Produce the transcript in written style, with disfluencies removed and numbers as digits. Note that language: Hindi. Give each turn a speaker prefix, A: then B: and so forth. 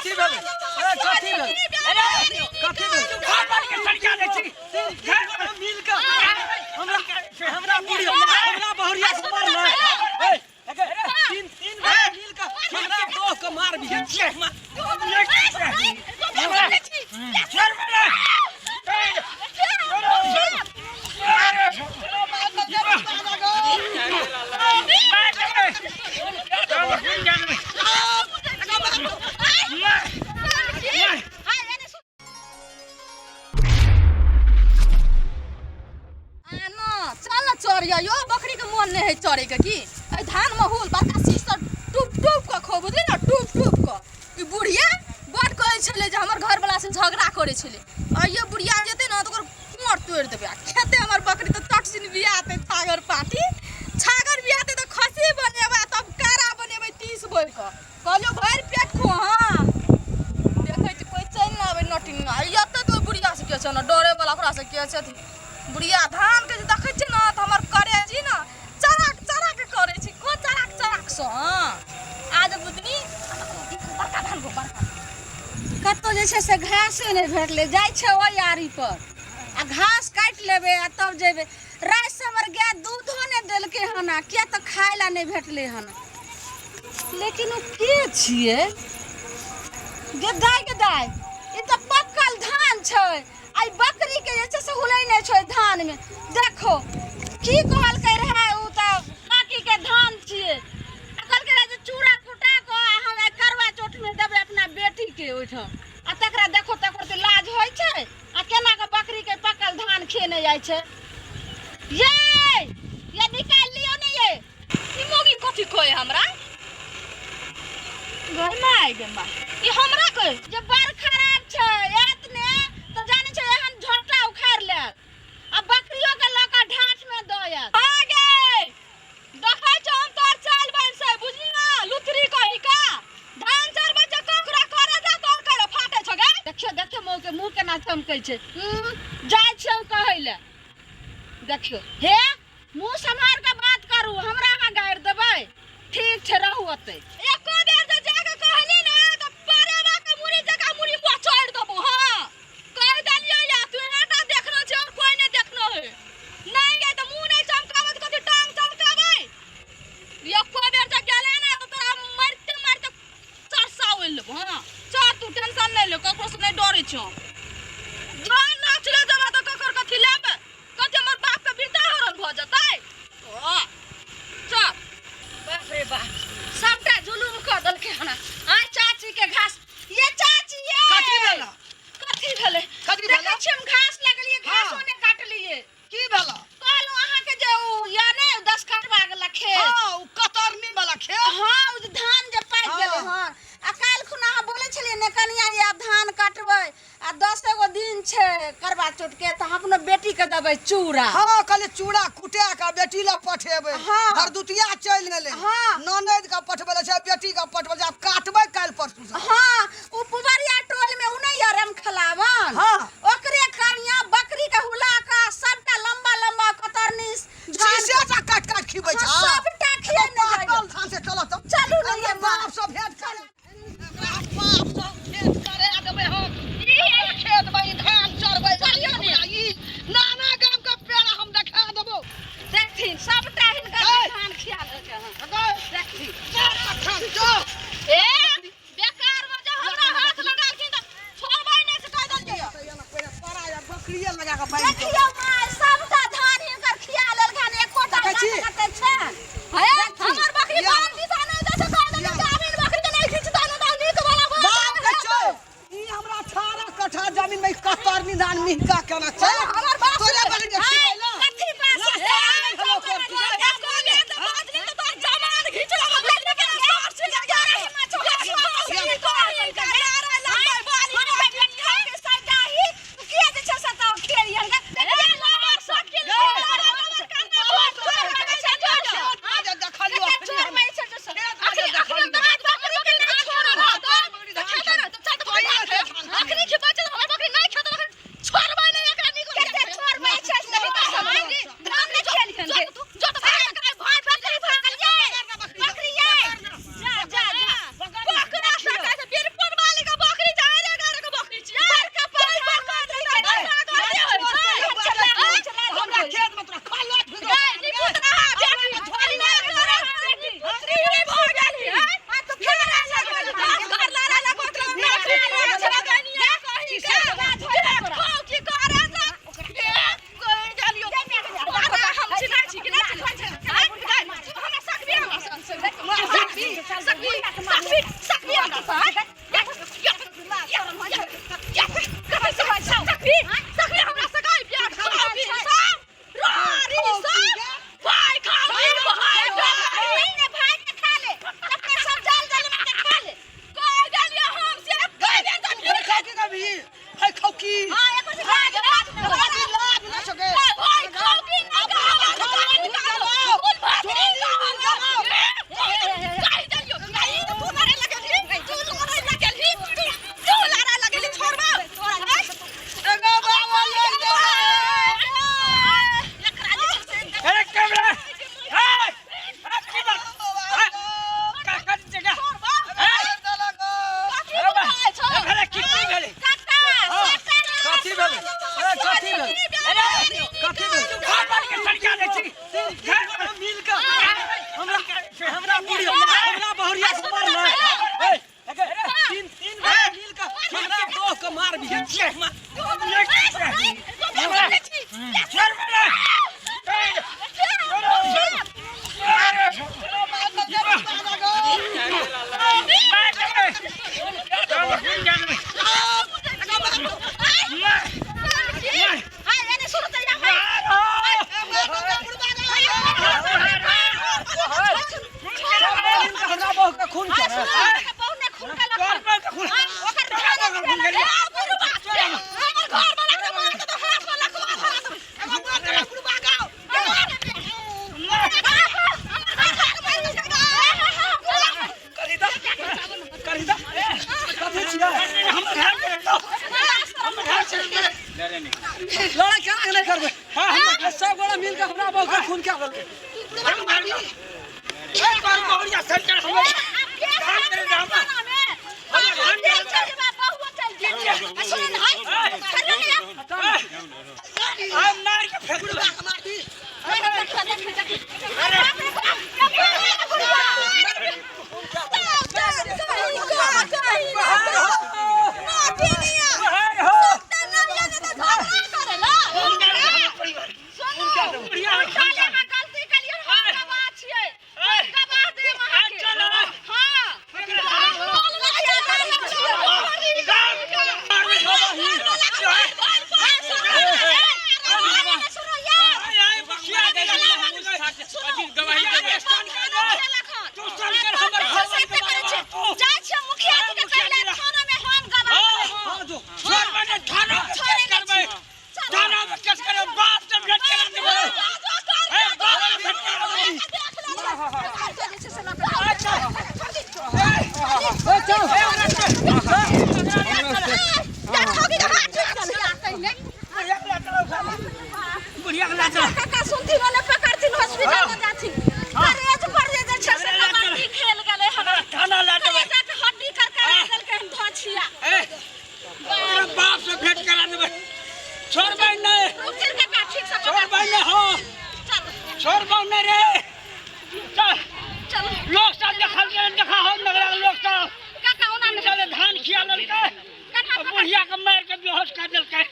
A: कथी भेल अरे कथी भेल अरे कथी भेल घर पर के सड़िया दे छी घर पर मिल के हमरा बुढ़ी हमरा बहुरिया के मार ले ए तीन भाई मिल के हमरा दो के मार भी हमरा छोड़ मेरे
B: यो बकरी के मन नहीं है चरे के की धान महूल बड़का शीशा टूप टूप के खो बुझली ना टूप टूप के ई बुढ़िया बड़ कहै छले जे हमर घर वाला से झगड़ा करे छले आ ये बुढ़िया जेते ना तो ओकर मोर तोड़ देबे खेते हमर बकरी तो टटसिन बियाते छागर पाटी छागर बियाते तो खसी बनेबा तब कारा बनेबे 30 बोल के कहलो भर पेट खो हां देखै छी कोई चैन ना आबे नटिंग ना यते तो बुढ़िया से के छ ना डरे वाला ओकरा से के छथि बुढ़िया धान के देखै छी ना त हमर करे जी ना चराक चराक करे छी को चराक चराक सो हां आज बुतनी बड़का धान को बड़का
C: कतो जे छै से घासे नहीं भेटले जाय छै ओ यारी पर आ घास काट लेबे आ तब जेबे रात से हमर गाय दूधो नहीं देलके हना किया त खायला नहीं भेटले हना लेकिन ओ के छिए गदाय ई त पक्कल धान छै आई बकरी के जे छै से हुलै नहीं छै धान में देखो की कहल के रहे उ त काकी के धान छिए कहल के जे चूड़ा कुटा को हम करवा चोट में देबे अपना बेटी के ओइठा आ तकरा देखो तकर त लाज होय छै आ केना के बकरी के पकल धान खेने जाय छै ये निकाल लियो ने ये
B: ई मोगी कथि कोय हमरा
C: घर में आइ गे बा
B: ई हमरा कोय
C: जे बड़ खराब छै एतने तो जाने छै एहन झोटा उखाड़ ले आ बकरियों के लका ढाठ में दया
B: आगे देखै छ हम तोर चाल बन से बुझली ना लुतरी कहि का धान चार बच्चा ककरा करे जा तोर करे फाटे छ गे
C: देखियो मुंह केना चमकै छै जाय छै कहै ले देखियो हे मुंह संभार के बात करू हमरा अहाँ गारि देबै ठीक छै रहू ओतै
B: एको बेर जे जाके कहली ना त परेवा के मुड़ी जका मुड़ी को छोड़ देबो हां कह दलियो या तू एटा देखनो छै और कोई नहीं देखनो है नहीं गे त मुंह नहीं चमकावत कथि टांग चमकाबै एको बेर जे गेले ना त तोरा मारते चरसाउल लेबो हां चल तू टेंशन नहीं ले ककरो से नहीं डरै छ जान नाचले जबा त ककर कथि लेबे कथि हमर बाप के बिरता हरन भ जतै ओ चल
C: बाप रे बाप सबटा जुलुम क देलके हना आ चाची के घास ये चाची ये
A: कथी भेल
C: कथी भेले देखै छी हम घास लगलिए घासो ने काटलिए
A: की भेल
C: कहलु अहाँ के जे उ या ने 10 काटवा गेला खेत
A: हां उ कतरनी वाला खेत
C: हां उ धान जे पाक गेले हां आ काल खुना अहाँ बोले छलिए ने कनिया ये अब धान काटबै आ 10 गो दिन छै करवा चोट के त अपनो बेटी के देबै चूड़ा
A: हां कहले चूड़ा कुटा के बेटी ल पठेबै भरदुतिया चल गेले ननद का पठबले छै बेटी का पठबले छै काटबै काल परसू से
C: हां उ पुबरिया टोल में उ नहीं रम खलावन
A: हां
C: ओकरे कनिया बकरी के हुला का सबटा लंबा लंबा कतरनी
A: शीशे से काट खिबै छै
C: सबटा खिए न जाय
A: धान से चलो तो
C: चलू न ये
A: बाप सब भेंट करे बाप सब भेंट करे देबै हम खेत में धान चरबै
C: चलियो ने
A: ई नाना गाम का पेड़ा हम देखा देबो
C: देखथिन सबटा हिनका धान खिया देलके हां देखथिन
A: जो
B: ए बेकार
A: छिए ये छोड़ मेरे खून लड़ा क्या नहीं करबे हां सब गोला मिल के हमरा बहु का खून क्या बोल के एक बार बहुरिया सेंटर हम काम करे जामा हम मार के फेंक दो लोग सब देखा हो नगरा लोग सब धान खिया ललके बुढ़िया के मार के बेहोश कर देलके।